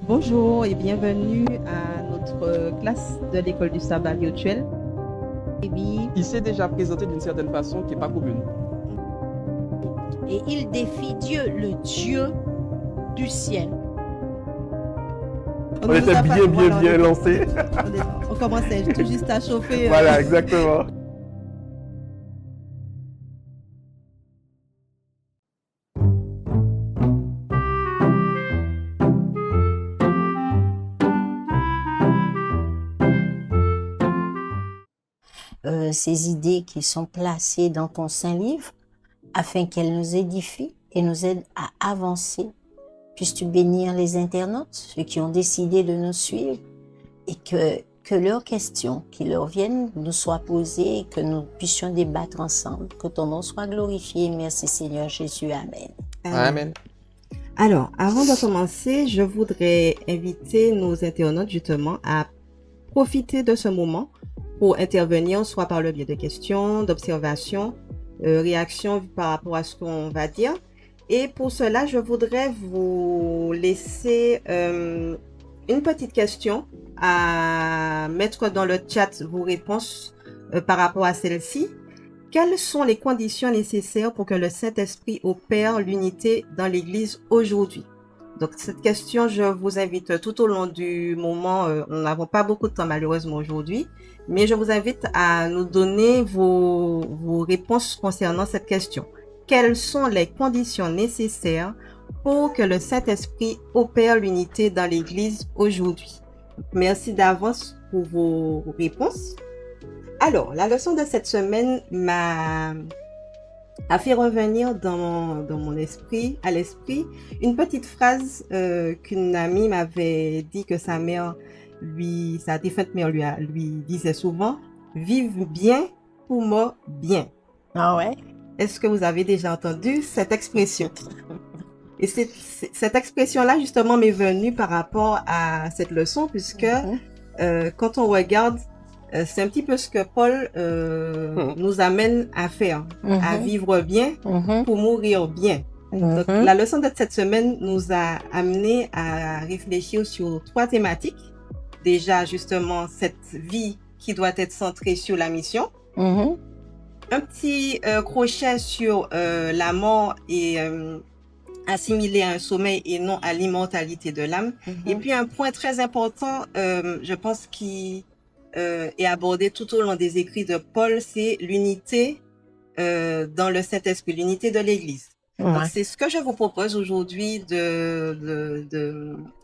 Bonjour et bienvenue à notre classe de l'école du sabbat virtuel. Il s'est déjà présenté d'une certaine façon qui n'est pas commune. Et il défie Dieu, le Dieu du ciel. On était bien lancés. On commençait tout juste à chauffer. Voilà, exactement. Ces idées qui sont placées dans ton Saint-Livre, afin qu'elles nous édifient et nous aident à avancer. Puisses-tu bénir les internautes, ceux qui ont décidé de nous suivre, et que leurs questions qui leur viennent nous soient posées et que nous puissions débattre ensemble. Que ton nom soit glorifié. Merci Seigneur Jésus. Amen. Amen. Alors, avant de commencer, je voudrais inviter nos internautes justement à profiter de ce moment pour intervenir, soit par le biais de questions, d'observations, réactions par rapport à ce qu'on va dire. Et pour cela, je voudrais vous laisser une petite question à mettre dans le chat vos réponses par rapport à celle-ci. Quelles sont les conditions nécessaires pour que le Saint-Esprit opère l'unité dans l'Église aujourd'hui? Donc, cette question, je vous invite tout au long du moment, nous n'avons pas beaucoup de temps malheureusement aujourd'hui, mais je vous invite à nous donner vos réponses concernant cette question. Quelles sont les conditions nécessaires pour que le Saint-Esprit opère l'unité dans l'Église aujourd'hui? Merci d'avance pour vos réponses. Alors, la leçon de cette semaine a fait revenir dans mon esprit, à l'esprit, une petite phrase qu'une amie m'avait dit que sa défunte mère lui disait souvent: vive bien pour mort bien. Ah ouais? Est-ce que vous avez déjà entendu cette expression? Et cette expression-là, justement, m'est venue par rapport à cette leçon, puisque quand on regarde, c'est un petit peu ce que Paul nous amène à faire, à vivre bien pour mourir bien. Donc, la leçon de cette semaine nous a amené à réfléchir sur 3 thématiques. Déjà, justement, cette vie qui doit être centrée sur la mission. Un petit crochet sur la mort et assimilé à un sommeil et non à l'immortalité de l'âme. Et puis, un point très important, je pense, qui est abordé tout au long des écrits de Paul, c'est l'unité dans le Saint-Esprit, l'unité de l'Église. Donc, c'est ce que je vous propose aujourd'hui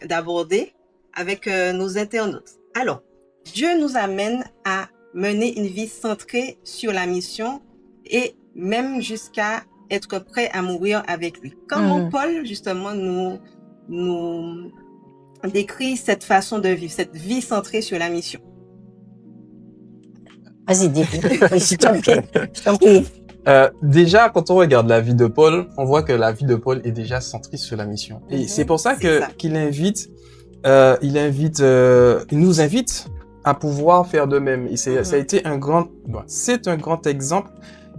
d'aborder avec nos internautes. Alors, Dieu nous amène à mener une vie centrée sur la mission et même jusqu'à être prêt à mourir avec lui. Comment Paul, justement, nous décrit cette façon de vivre, cette vie centrée sur la mission? Vas-y, dis. Je t'en prie. Déjà, quand on regarde la vie de Paul, on voit que la vie de Paul est déjà centrée sur la mission. Et c'est pour ça qu'il nous invite à pouvoir faire de même. Et ça a été c'est un grand exemple.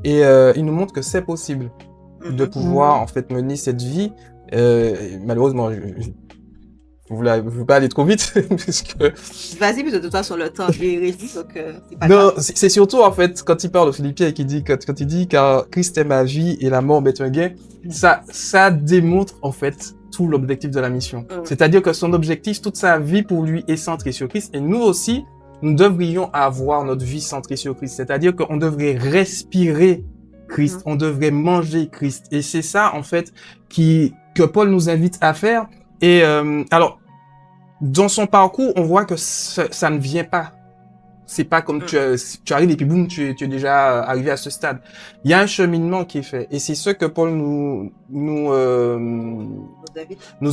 Et il nous montre que c'est possible de pouvoir en fait mener cette vie. Malheureusement, je ne veux pas aller trop vite puisque. Vas-y, parce que de toute façon le temps est réduit, donc c'est pas non, grave. c'est surtout en fait quand il parle aux Philippiens et qu'il dit quand il dit car Christ est ma vie et la mort m'est un gain, ça démontre en fait tout l'objectif de la mission. C'est-à-dire que son objectif, toute sa vie pour lui est centrée sur Christ et nous aussi, nous devrions avoir notre vie centrée sur Christ. C'est-à-dire qu'on devrait respirer Christ, on devrait manger Christ. Et c'est ça, en fait, que Paul nous invite à faire. Et alors, dans son parcours, on voit que ça ne vient pas. C'est pas comme tu arrives et puis boum, tu es déjà arrivé à ce stade. Il y a un cheminement qui est fait. Et c'est ce que Paul nous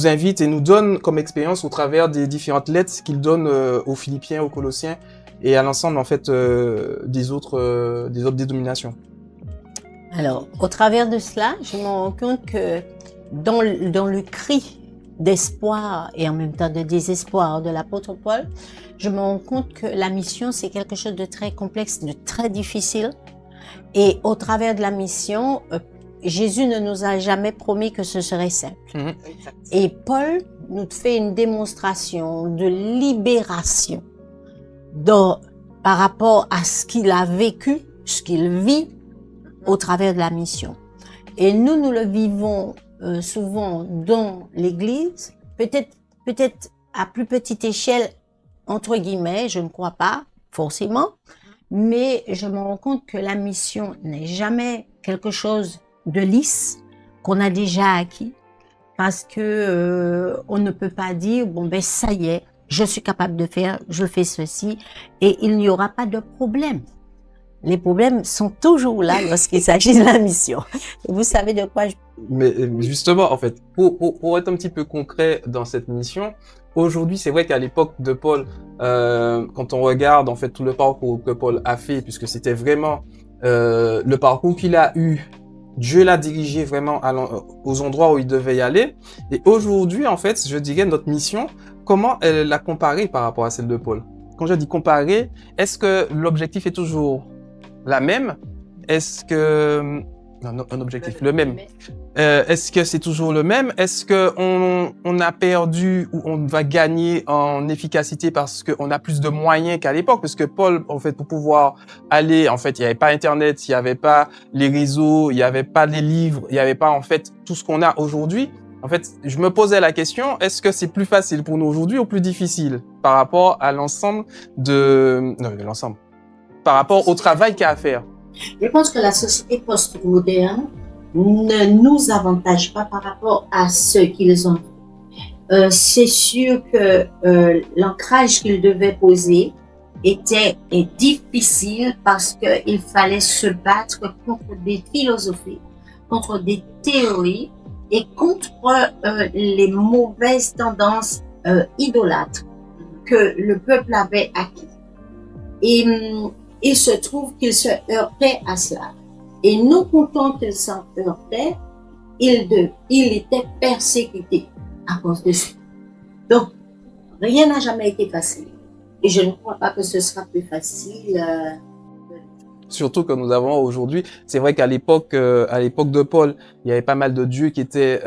invite et nous donne comme expérience au travers des différentes lettres qu'il donne aux Philippiens, aux Colossiens et à l'ensemble, en fait, des autres dénominations. Alors, au travers de cela, je me rends compte que dans le cri d'espoir et en même temps de désespoir de l'apôtre Paul, je me rends compte que la mission, c'est quelque chose de très complexe, de très difficile. Et au travers de la mission, Jésus ne nous a jamais promis que ce serait simple. Et Paul nous fait une démonstration de libération par rapport à ce qu'il a vécu, ce qu'il vit au travers de la mission. Et nous le vivons souvent dans l'Église, peut-être à plus petite échelle, entre guillemets, je ne crois pas forcément, mais je me rends compte que la mission n'est jamais quelque chose de lisse, qu'on a déjà acquis, parce que on ne peut pas dire, bon ben ça y est, je suis capable de faire, je fais ceci, et il n'y aura pas de problème. Les problèmes sont toujours là lorsqu'il s'agit de la mission. Vous savez de quoi je... Mais justement, en fait, pour être un petit peu concret dans cette mission, aujourd'hui, c'est vrai qu'à l'époque de Paul, quand on regarde en fait tout le parcours que Paul a fait, puisque c'était vraiment le parcours qu'il a eu, Dieu l'a dirigé vraiment aux endroits où il devait y aller. Et aujourd'hui, en fait, je dirais notre mission, comment elle l'a comparée par rapport à celle de Paul? Quand je dis comparer, est-ce que l'objectif est toujours la même? Est-ce que... Non, un objectif, le même. Est-ce que c'est toujours le même? Est-ce que on a perdu ou on va gagner en efficacité parce qu'on a plus de moyens qu'à l'époque? Parce que Paul, en fait, pour pouvoir aller, en fait, il n'y avait pas Internet, il n'y avait pas les réseaux, il n'y avait pas les livres, il n'y avait pas, en fait, tout ce qu'on a aujourd'hui. En fait, je me posais la question, est-ce que c'est plus facile pour nous aujourd'hui ou plus difficile par rapport à l'ensemble par rapport au travail qu'il y a à faire? Je pense que la société post-moderne ne nous avantage pas par rapport à ce qu'ils ont. C'est sûr que l'ancrage qu'ils devaient poser était difficile parce qu'il fallait se battre contre des philosophies, contre des théories et contre les mauvaises tendances idolâtres que le peuple avait acquis. Et il se trouve qu'il se heurtait à cela. Et non content qu'il s'en heurtait, il était persécuté à cause de ça. Donc, rien n'a jamais été facile. Et je ne crois pas que ce sera plus facile. Surtout que nous avons aujourd'hui, c'est vrai qu'à l'époque de Paul, il y avait pas mal de dieux qui étaient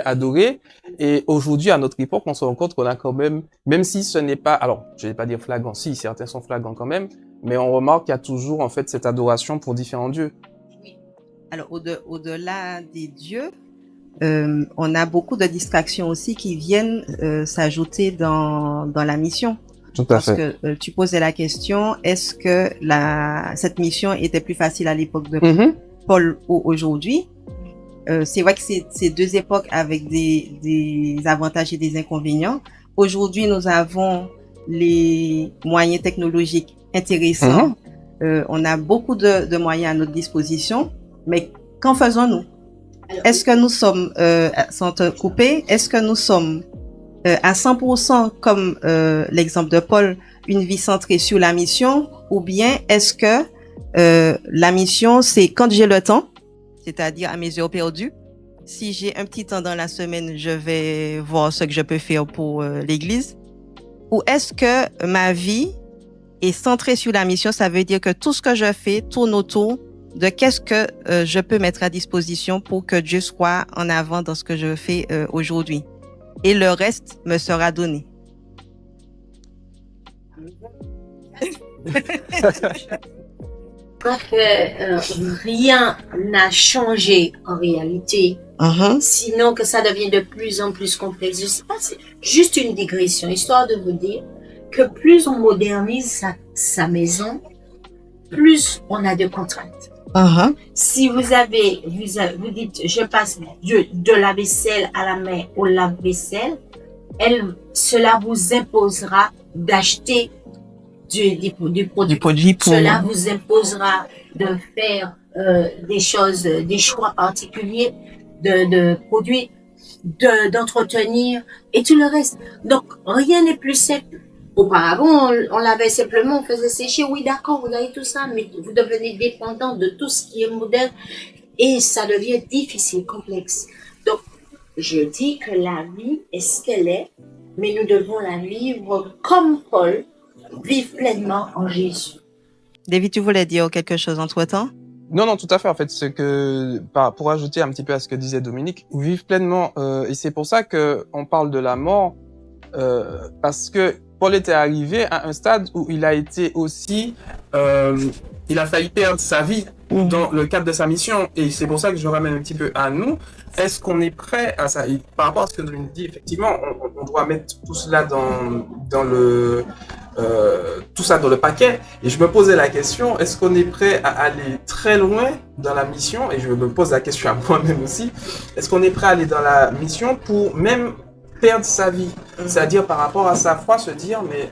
adorés. Et aujourd'hui, à notre époque, on se rend compte qu'on a quand même si ce n'est pas, alors, je vais pas dire flagrant, si, certains sont flagrants quand même, mais on remarque qu'il y a toujours, en fait, cette adoration pour différents dieux. Alors, au-delà des dieux, on a beaucoup de distractions aussi qui viennent s'ajouter dans la mission. Tout à fait. Parce que tu posais la question, est-ce que cette mission était plus facile à l'époque de Paul ou aujourd'hui? C'est vrai que c'est deux époques avec des avantages et des inconvénients. Aujourd'hui, nous avons les moyens technologiques intéressants. On a beaucoup de moyens à notre disposition, mais qu'en faisons-nous? Est-ce que nous sommes, sans te couper, est-ce que nous sommes à 100% comme l'exemple de Paul, une vie centrée sur la mission, ou bien est-ce que la mission, c'est quand j'ai le temps, c'est-à-dire à mes heures perdues. Si j'ai un petit temps dans la semaine, je vais voir ce que je peux faire pour l'église. Ou est-ce que ma vie est centrée sur la mission, ça veut dire que tout ce que je fais tourne autour de qu'est-ce que je peux mettre à disposition pour que Dieu soit en avant dans ce que je fais aujourd'hui. Et le reste me sera donné. Je crois que rien n'a changé en réalité, sinon que ça devient de plus en plus complexe. Je sais pas, c'est juste une digression, histoire de vous dire que plus on modernise sa maison, plus on a de contraintes. Si vous dites, je passe de la vaisselle à la main au lave-vaisselle, cela vous imposera d'acheter du produit. Cela vous imposera de faire des choix particuliers de produits, d'entretenir et tout le reste. Donc, rien n'est plus simple. Auparavant, on lavait simplement, on faisait sécher. Oui, d'accord, vous avez tout ça, mais vous devenez dépendant de tout ce qui est moderne et ça devient difficile, complexe. Donc, je dis que la vie est ce qu'elle est, mais nous devons la vivre comme Paul, vivre pleinement en Jésus. David, tu voulais dire quelque chose entre-temps? Non, non, tout à fait. En fait, pour ajouter un petit peu à ce que disait Dominique, vivre pleinement, et c'est pour ça que on parle de la mort, parce que Paul était arrivé à un stade où il a été aussi, il a failli perdre sa vie dans le cadre de sa mission, et c'est pour ça que je ramène un petit peu à nous. Est-ce qu'on est prêt à ça? Et par rapport à ce que Dominique dit, effectivement, on doit mettre tout cela dans le tout ça dans le paquet. Et je me posais la question, est-ce qu'on est prêt à aller très loin dans la mission? Et je me pose la question à moi-même aussi. Est-ce qu'on est prêt à aller dans la mission pour même perdre sa vie? C'est-à-dire par rapport à sa foi, se dire, mais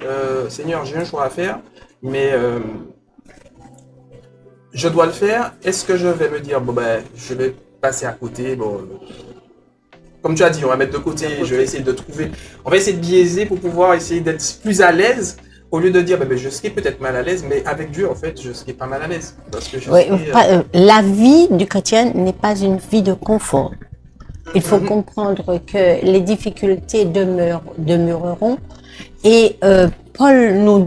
Seigneur, j'ai un choix à faire, mais je dois le faire. Est-ce que je vais me dire, bon ben, je vais passer à côté, bon... Comme tu as dit, on va mettre de côté, je vais essayer de trouver... On va essayer de biaiser pour pouvoir essayer d'être plus à l'aise, au lieu de dire, ben, je serai peut-être mal à l'aise, mais avec Dieu, en fait, je serai pas mal à l'aise. Parce que la vie du chrétien n'est pas une vie de confort. Il faut comprendre que les difficultés demeureront. Et Paul nous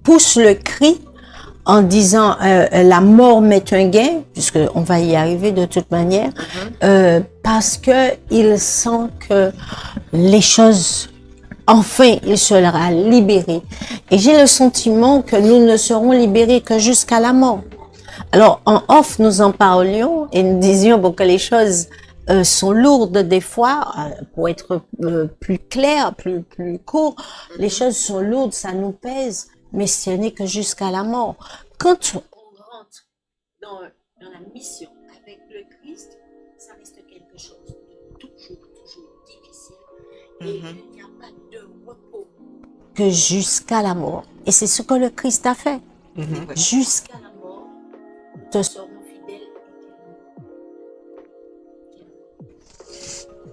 pousse le cri en disant la mort m'est un gain, puisque on va y arriver de toute manière, parce que il sent que les choses, enfin, il sera libéré. Et j'ai le sentiment que nous ne serons libérés que jusqu'à la mort. Alors, en off, nous en parlions et nous disions que les choses sont lourdes des fois, pour être plus clair, plus court, les choses sont lourdes, ça nous pèse, mais ce n'est que jusqu'à la mort. Quand on rentre dans la mission avec le Christ, ça reste quelque chose de toujours difficile. Et il n'y a pas de repos que jusqu'à la mort. Et c'est ce que le Christ a fait. Jusqu'à la mort, te seront fidèles.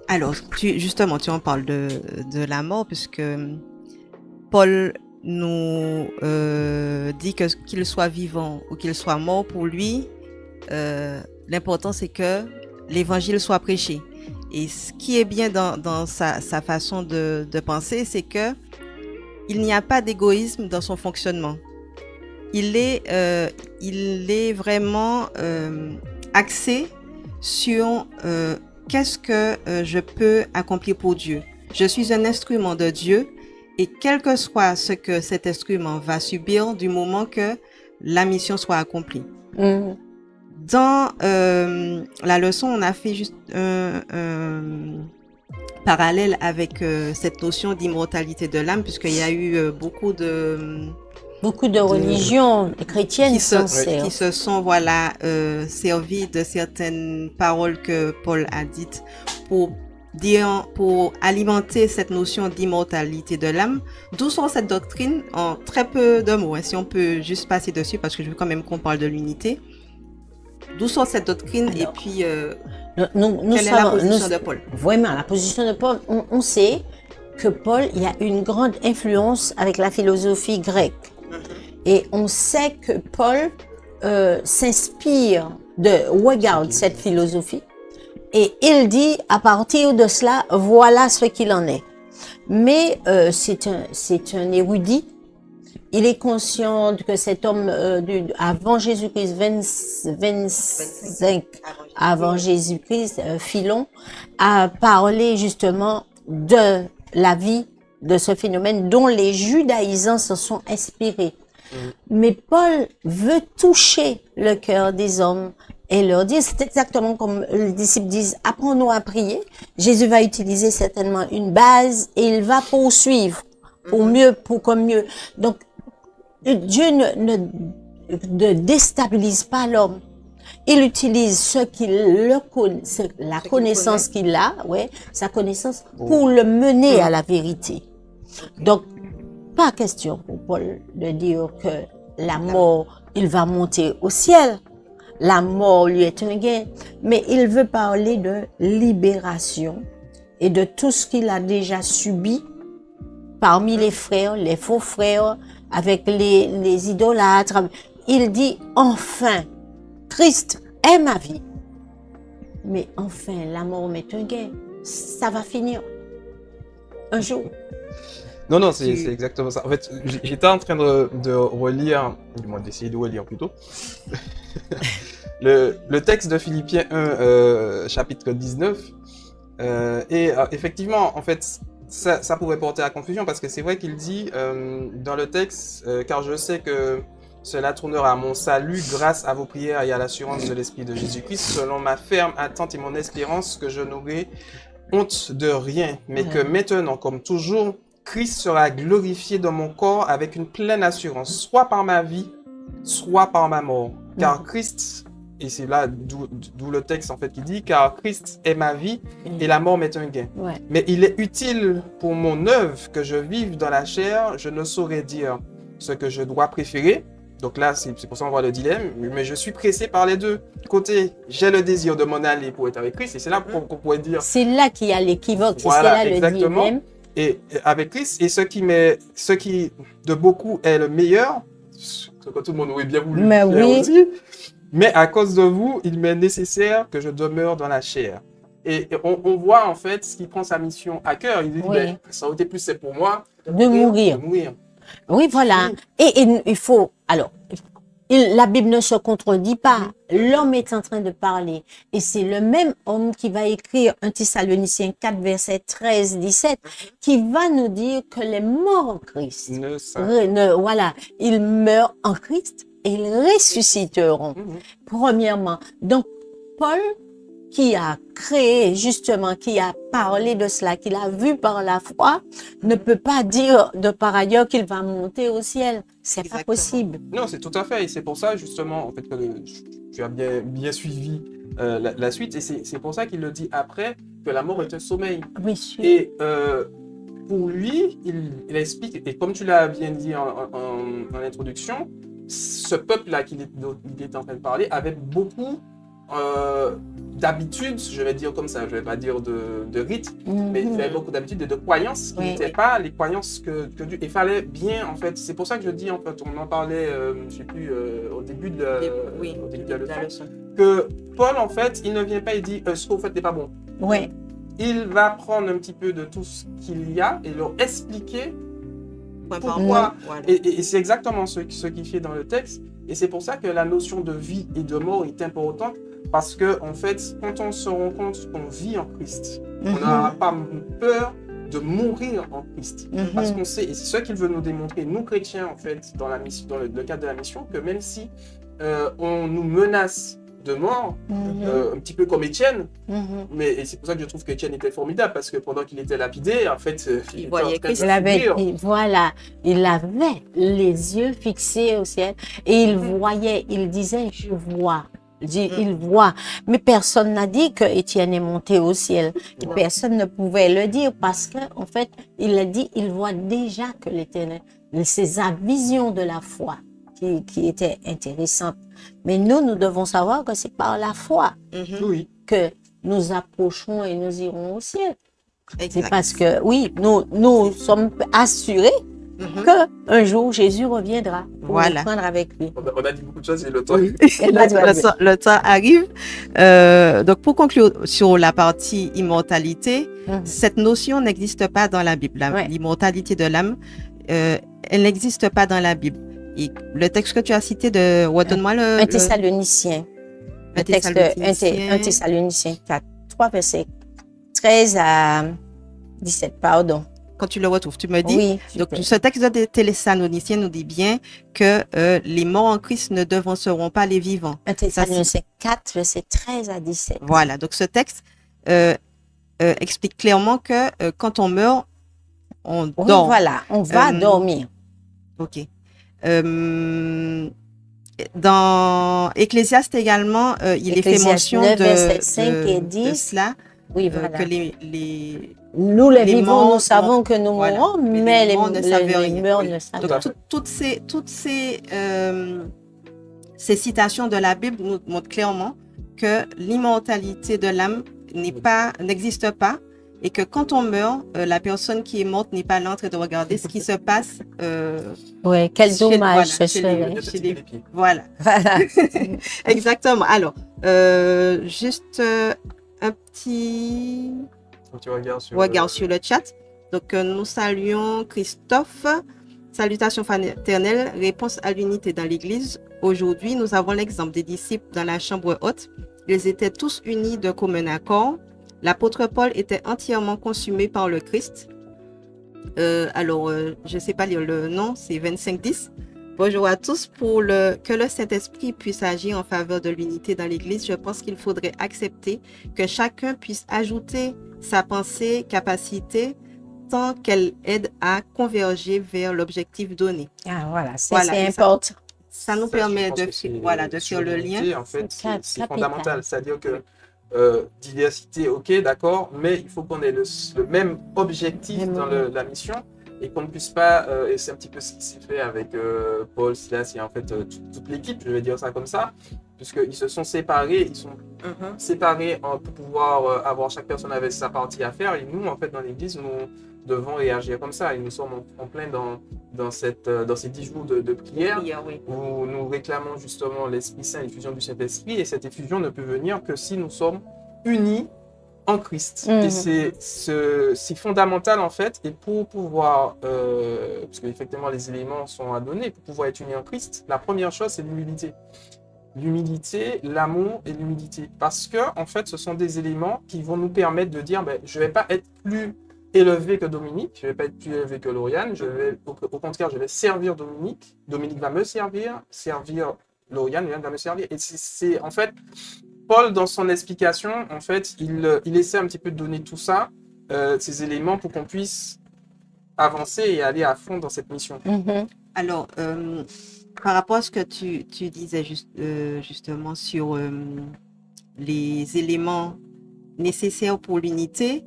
Alors, justement, tu en parles de la mort, puisque Paul nous dit que qu'il soit vivant ou qu'il soit mort, pour lui, l'important c'est que l'évangile soit prêché. Et ce qui est bien dans sa façon de penser, c'est que il n'y a pas d'égoïsme dans son fonctionnement. Il est vraiment axé sur qu'est-ce que je peux accomplir pour Dieu. Je suis un instrument de Dieu. Et quel que soit ce que cet instrument va subir du moment que la mission soit accomplie. Dans la leçon, on a fait juste un parallèle avec cette notion d'immortalité de l'âme, puisqu'il y a eu beaucoup de religions chrétiennes qui se sont servis de certaines paroles que Paul a dites pour alimenter cette notion d'immortalité de l'âme. D'où sort cette doctrine en très peu de mots, si on peut juste passer dessus, parce que je veux quand même qu'on parle de l'unité. D'où sort cette doctrine? Alors, et puis quelle est la position de Paul? Vraiment, la position de Paul, on sait que Paul, il y a une grande influence avec la philosophie grecque. Et on sait que Paul regarde cette philosophie. Et il dit, à partir de cela, voilà ce qu'il en est. Mais c'est un érudit. Il est conscient que cet homme avant Jésus-Christ, 25 avant Jésus-Christ, Philon, a parlé justement de la vie de ce phénomène dont les judaïsants se sont inspirés. Mais Paul veut toucher le cœur des hommes et leur dire, c'est exactement comme les disciples disent, apprends-nous à prier. Jésus va utiliser certainement une base et il va poursuivre comme mieux. Donc, Dieu ne déstabilise pas l'homme. Il utilise la connaissance qu'il a, sa connaissance, pour le mener à la vérité. Donc, pas question pour Paul de dire que la mort, il va monter au ciel. La mort lui est un gain. Mais il veut parler de libération et de tout ce qu'il a déjà subi parmi les frères, les faux frères, avec les idolâtres. Il dit, enfin, Christ est ma vie. Mais enfin, la mort m'est un gain. Ça va finir un jour. Non, c'est exactement ça. En fait, j'étais en train de relire, du moins d'essayer de relire plutôt, le texte de Philippiens 1, chapitre 19. Effectivement, en fait, ça pourrait porter à confusion parce que c'est vrai qu'il dit dans le texte, car je sais que cela tournera à mon salut grâce à vos prières et à l'assurance de l'Esprit de Jésus-Christ, selon ma ferme attente et mon espérance que je n'aurai honte de rien, mais que maintenant, comme toujours, Christ sera glorifié dans mon corps avec une pleine assurance, soit par ma vie, soit par ma mort. Car Christ, et c'est là d'où le texte en fait qui dit, car Christ est ma vie et la mort m'est un gain. Mais il est utile pour mon œuvre que je vive dans la chair, je ne saurais dire ce que je dois préférer. Donc là, c'est pour ça qu'on voit le dilemme, mais je suis pressé par les deux côtés. J'ai le désir de m'en aller pour être avec Christ, et c'est là qu'on pourrait dire... C'est là qu'il y a l'équivoque, voilà, c'est là exactement. le dilemme. Et avec Christ, et ce qui de beaucoup est le meilleur, ce que tout le monde aurait bien voulu mais faire oui. aussi, mais à cause de vous, il m'est nécessaire que je demeure dans la chair. Et on voit en fait ce qui prend sa mission à cœur. Il dit, ben, ça aurait été plus simple pour moi de mourir. Oui, voilà. Et il faut... Alors, la Bible ne se contredit pas. L'homme est en train de parler. Et c'est le même homme qui va écrire 1 Thessaloniciens 4, verset 13-17, qui va nous dire que les morts en Christ, voilà, ils meurent en Christ et ils ressusciteront. Premièrement. Donc, Paul, qui a créé, justement, qui a parlé de cela, qu'il a vu par la foi, ne peut pas dire de par ailleurs qu'il va monter au ciel. C'est pas possible. Non, c'est tout à fait. Et c'est pour ça, justement, en fait, que tu as bien suivi la suite. Et c'est pour ça qu'il le dit après, que la mort est un sommeil. Oui, sûr. Et pour lui, il explique, et comme tu l'as bien dit en introduction, ce peuple-là qu'il est en train de parler avait beaucoup d'habitudes, je vais dire comme ça, je vais pas dire de rites, mais il avait beaucoup d'habitudes et de croyances qui n'étaient pas les croyances que il fallait bien, en fait, c'est pour ça que je dis, en fait, on en parlait, je sais plus, au début de la leçon, que Paul, en fait, il ne vient pas et dit, ce que vous faites n'est pas bon. Oui. Il va prendre un petit peu de tout ce qu'il y a et leur expliquer pourquoi. Et c'est exactement ce qu'il fait dans le texte. Et c'est pour ça que la notion de vie et de mort est importante, parce que, en fait, quand on se rend compte qu'on vit en Christ, on n'a pas peur de mourir en Christ. Parce qu'on sait, et c'est ce qu'il veut nous démontrer, nous chrétiens, en fait, dans le cadre de la mission, que même si on nous menace de mort, un petit peu comme Étienne, et c'est pour ça que je trouve qu'Étienne était formidable, parce que pendant qu'il était lapidé, en fait, il voyait Christ. Voilà, il avait les yeux fixés au ciel, et il voyait, il disait, je vois. Il voit. Mais personne n'a dit que Étienne est monté au ciel. Et personne ne pouvait le dire parce que, en fait, il a dit, il voit déjà que l'Éternel, c'est sa vision de la foi qui était intéressante. Mais nous devons savoir que c'est par la foi que nous approcherons et nous irons au ciel. C'est parce que, nous sommes assurés qu'un jour Jésus reviendra pour nous prendre avec lui. On a dit beaucoup de choses et le temps. Le temps arrive. Donc, pour conclure sur la partie immortalité, cette notion n'existe pas dans la Bible. L'immortalité de l'âme, elle n'existe pas dans la Bible. Et le texte que tu as cité redonne-moi le... 1 Thessaloniciens. Le texte de 1 Thessaloniciens 4, 3 versets 13 à 17, pardon. Quand tu le retrouves, tu me dis. Oui. Donc, ce texte de Thessaloniciens nous dit bien que les morts en Christ ne devanceront pas les vivants. 1 Thessaloniciens 4, versets 13 à 17. Voilà. Donc, ce texte explique clairement que quand on meurt, on dort. Voilà, on va dormir. OK. Dans Ecclésiaste également, il est fait mention 9, de cela. Oui, voilà. Que nous, les vivants, morts, nous savons que nous mourrons, mais les morts ne savent rien. Donc, toutes ces citations de la Bible nous montrent clairement que l'immortalité de l'âme n'existe pas, et que quand on meurt, la personne qui est morte n'est pas là en train de regarder ce qui se passe. Oui, quel dommage ce serait. Voilà. Exactement. Alors, juste un petit regard sur le chat. Donc, nous saluons Christophe. Salutations fraternelles, réponse à l'unité dans l'Église. Aujourd'hui, nous avons l'exemple des disciples dans la chambre haute. Ils étaient tous unis de commun accord. L'apôtre Paul était entièrement consumé par le Christ. Je ne sais pas lire le nom, c'est 25-10. Bonjour à tous. Que le Saint-Esprit puisse agir en faveur de l'unité dans l'Église, je pense qu'il faudrait accepter que chacun puisse ajouter sa pensée, capacité, tant qu'elle aide à converger vers l'objectif donné. Ah, voilà, c'est Voilà, important. Ça nous Ça, permet je pense de que c'est- faire le l'unité, lien. en fait, C'est c'est capital. fondamental. C'est-à-dire que diversité, ok, d'accord, mais il faut qu'on ait le même objectif Même dans la mission et qu'on ne puisse pas, et c'est un petit peu ce qui s'est fait avec Paul, Silas et en fait toute l'équipe, je vais dire ça comme ça, puisqu'ils se sont séparés, ils sont séparés pour pouvoir avoir, chaque personne avait sa partie à faire, et nous, en fait, dans l'église, nous devons réagir comme ça, et nous sommes en plein dans ces 10 jours de prière, Oui. où nous réclamons justement l'Esprit Saint, l'effusion du Saint-Esprit, et cette effusion ne peut venir que si nous sommes unis en Christ. Mhm. Et c'est fondamental en fait, et pour pouvoir, parce qu'effectivement les éléments sont à donner, pour pouvoir être unis en Christ, la première chose c'est l'humilité. L'humilité, l'amour et l'humilité. Parce que en fait ce sont des éléments qui vont nous permettre de dire, je ne vais pas être plus élevé que Dominique, je ne vais pas être plus élevé que Lauriane, au contraire, je vais servir Dominique, Dominique va me servir Lauriane va me servir. Et c'est en fait, Paul, dans son explication, en fait, il essaie un petit peu de donner tout ça, ces éléments, pour qu'on puisse avancer et aller à fond dans cette mission. Mhm. Alors, par rapport à ce que tu disais justement sur les éléments nécessaires pour l'unité,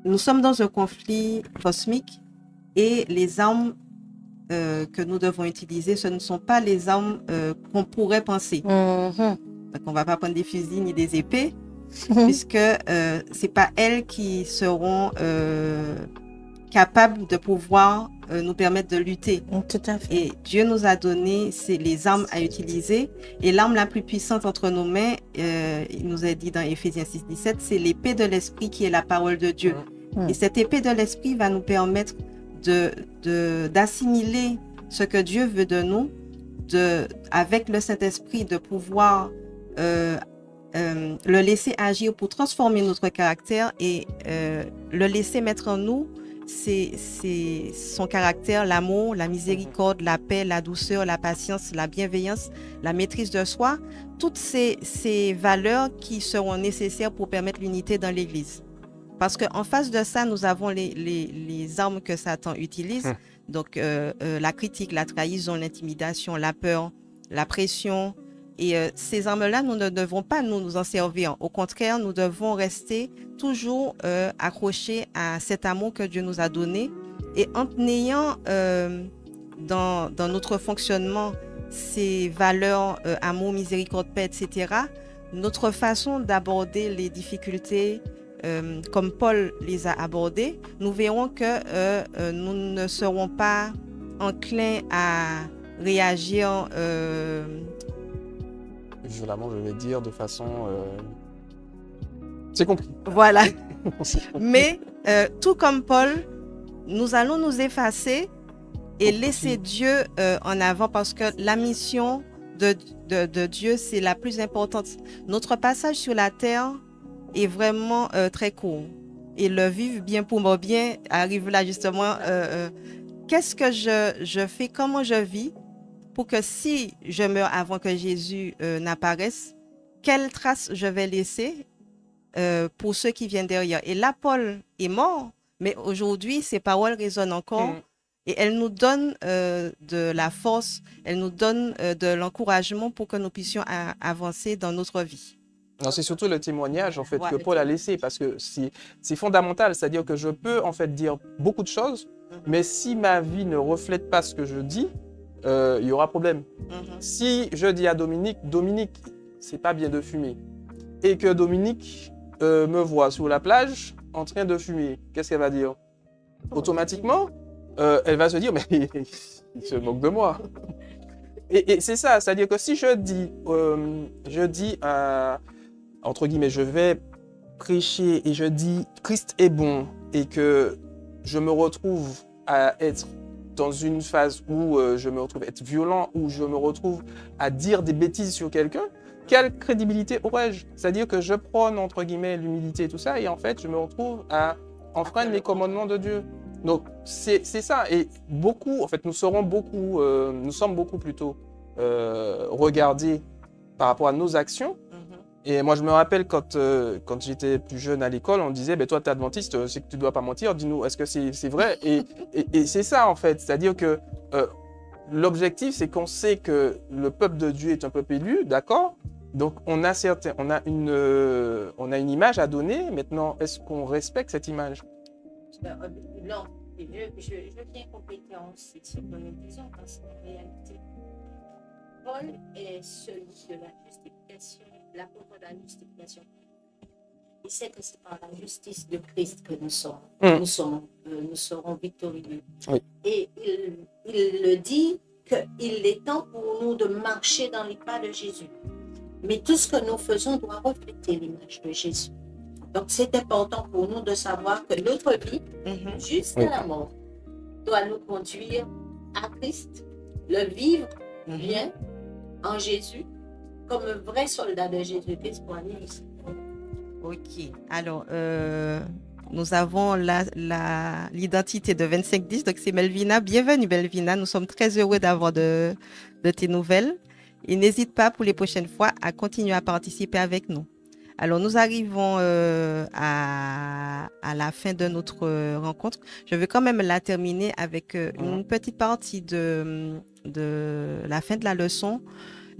nous sommes dans un conflit cosmique et les armes que nous devons utiliser, ce ne sont pas les armes qu'on pourrait penser. Mhm. Donc, on ne va pas prendre des fusils ni des épées, puisque ce n'est pas elles qui seront capables de pouvoir nous permettre de lutter. Tout à fait. Et Dieu nous a donné les armes à utiliser. Et l'arme la plus puissante entre nos mains, il nous a dit dans Éphésiens 6-17, c'est l'épée de l'Esprit qui est la parole de Dieu. Et cette épée de l'Esprit va nous permettre d'assimiler ce que Dieu veut de nous, avec le Saint-Esprit, de pouvoir le laisser agir pour transformer notre caractère et le laisser mettre en nous c'est son caractère, l'amour, la miséricorde, la paix, la douceur, la patience, la bienveillance, la maîtrise de soi, toutes ces valeurs qui seront nécessaires pour permettre l'unité dans l'Église. Parce qu'en face de ça, nous avons les armes que Satan utilise, donc la critique, la trahison, l'intimidation, la peur, la pression. Et ces armes-là, nous ne devons pas nous en servir. Au contraire, nous devons rester toujours accrochés à cet amour que Dieu nous a donné. Et en ayant dans notre fonctionnement ces valeurs, amour, miséricorde, paix, etc., notre façon d'aborder les difficultés, comme Paul les a abordées, nous verrons que nous ne serons pas enclins à réagir violemment, je vais dire, de façon... C'est compris. Voilà. Mais, tout comme Paul, nous allons nous effacer et laisser Dieu en avant parce que la mission de Dieu, c'est la plus importante. Notre passage sur la terre est vraiment très court. Et le vivre bien pour mon bien arrive là justement. Qu'est-ce que je fais? Comment je vis? Pour que si je meurs avant que Jésus n'apparaisse, quelle trace je vais laisser pour ceux qui viennent derrière. Et là, Paul est mort, mais aujourd'hui, ses paroles résonnent encore et elles nous donnent de la force, elles nous donnent de l'encouragement pour que nous puissions avancer dans notre vie. C'est surtout le témoignage en fait, que Paul a laissé, parce que c'est fondamental, c'est-à-dire que je peux en fait dire beaucoup de choses, mais si ma vie ne reflète pas ce que je dis, il y aura problème. Si je dis à Dominique, c'est pas bien de fumer, et que Dominique me voit sur la plage en train de fumer, qu'est-ce qu'elle va dire? Automatiquement, elle va se dire, mais il se moque de moi. Et c'est ça, c'est-à-dire que si je dis entre guillemets, je vais prêcher et je dis Christ est bon et que je me retrouve à être dans une phase où je me retrouve à être violent, où je me retrouve à dire des bêtises sur quelqu'un, quelle crédibilité aurais-je? C'est-à-dire que je prône, entre guillemets, l'humilité et tout ça, et en fait, je me retrouve à enfreindre les commandements de Dieu. Donc, c'est ça. Et beaucoup, en fait, nous sommes beaucoup plutôt regardés par rapport à nos actions. Et moi, je me rappelle quand j'étais plus jeune à l'école, on disait, toi, t'es adventiste, c'est que tu dois pas mentir, dis-nous, est-ce que c'est vrai? Et c'est ça, en fait. C'est-à-dire que l'objectif, c'est qu'on sait que le peuple de Dieu est un peuple élu, d'accord? Donc, on a une image à donner. Maintenant, est-ce qu'on respecte cette image? Non, je viens compléter ensuite ce que nous disons, parce qu'en réalité, Paul est celui de la justification, l'apôtre de la justification. Il sait que c'est par la justice de Christ que nous serons victorieux. Oui. Et il le dit qu'il est temps pour nous de marcher dans les pas de Jésus. Mais tout ce que nous faisons doit refléter l'image de Jésus. Donc, c'est important pour nous de savoir que notre vie, jusqu'à la mort, doit nous conduire à Christ, le vivre bien en Jésus, comme un vrai soldat de Jésus-Christ pour aller ici. Ok. Alors, nous avons l'identité de 2510, donc c'est Melvina. Bienvenue, Melvina. Nous sommes très heureux d'avoir de tes nouvelles. Et n'hésite pas pour les prochaines fois à continuer à participer avec nous. Alors, nous arrivons à la fin de notre rencontre. Je vais quand même la terminer avec une petite partie de la fin de la leçon.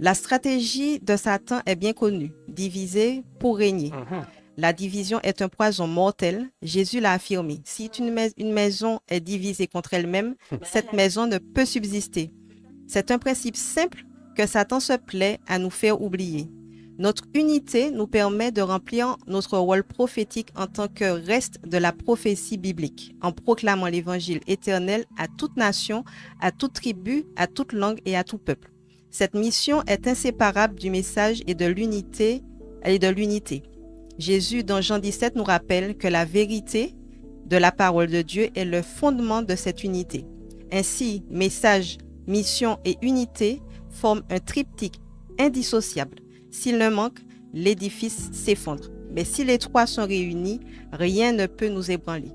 La stratégie de Satan est bien connue, diviser pour régner. La division est un poison mortel. Jésus l'a affirmé. Si une maison est divisée contre elle-même, cette maison ne peut subsister. C'est un principe simple que Satan se plaît à nous faire oublier. Notre unité nous permet de remplir notre rôle prophétique en tant que reste de la prophétie biblique, en proclamant l'évangile éternel à toute nation, à toute tribu, à toute langue et à tout peuple. Cette mission est inséparable du message et de l'unité. Jésus, dans Jean 17, nous rappelle que la vérité de la parole de Dieu est le fondement de cette unité. Ainsi, message, mission et unité forment un triptyque indissociable. S'il ne manque, l'édifice s'effondre. Mais si les trois sont réunis, rien ne peut nous ébranler.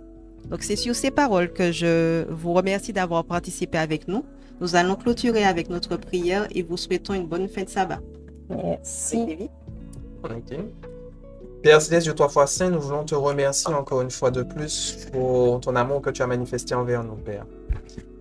Donc, c'est sur ces paroles que je vous remercie d'avoir participé avec nous. Nous allons clôturer avec notre prière et vous souhaitons une bonne fin de sabbat. Merci. Okay. Père Céleste, Dieu trois fois saint, nous voulons te remercier encore une fois de plus pour ton amour que tu as manifesté envers nous, Père.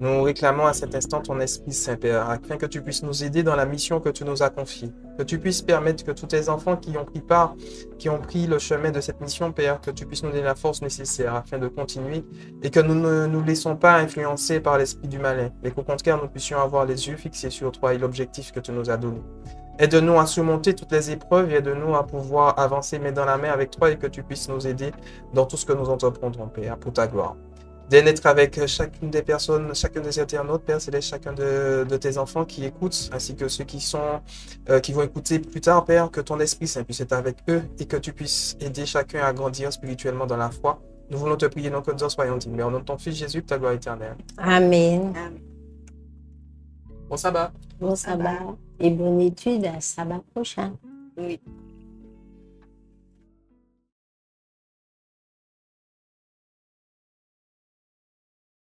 Nous réclamons à cet instant ton Esprit Saint, Père, afin que tu puisses nous aider dans la mission que tu nous as confiée. Que tu puisses permettre que tous tes enfants qui ont pris part, qui ont pris le chemin de cette mission, Père, que tu puisses nous donner la force nécessaire afin de continuer et que nous ne nous laissons pas influencer par l'esprit du malin, mais qu'au contraire, nous puissions avoir les yeux fixés sur toi et l'objectif que tu nous as donné. Aide-nous à surmonter toutes les épreuves et aide-nous à pouvoir avancer main dans la main avec toi et que tu puisses nous aider dans tout ce que nous entreprendrons, Père, pour ta gloire. D'être avec chacune des personnes, chacun des internautes, Père Céleste, chacun de tes enfants qui écoutent, ainsi que ceux qui vont écouter plus tard, Père, que ton Esprit Saint puisse être avec eux et que tu puisses aider chacun à grandir spirituellement dans la foi. Nous voulons te prier, non que nous en soyons dignes, mais au nom de ton Fils Jésus, que ta gloire éternelle. Amen. Bon sabbat. Bon sabbat et bonne étude à sabbat prochain. Oui.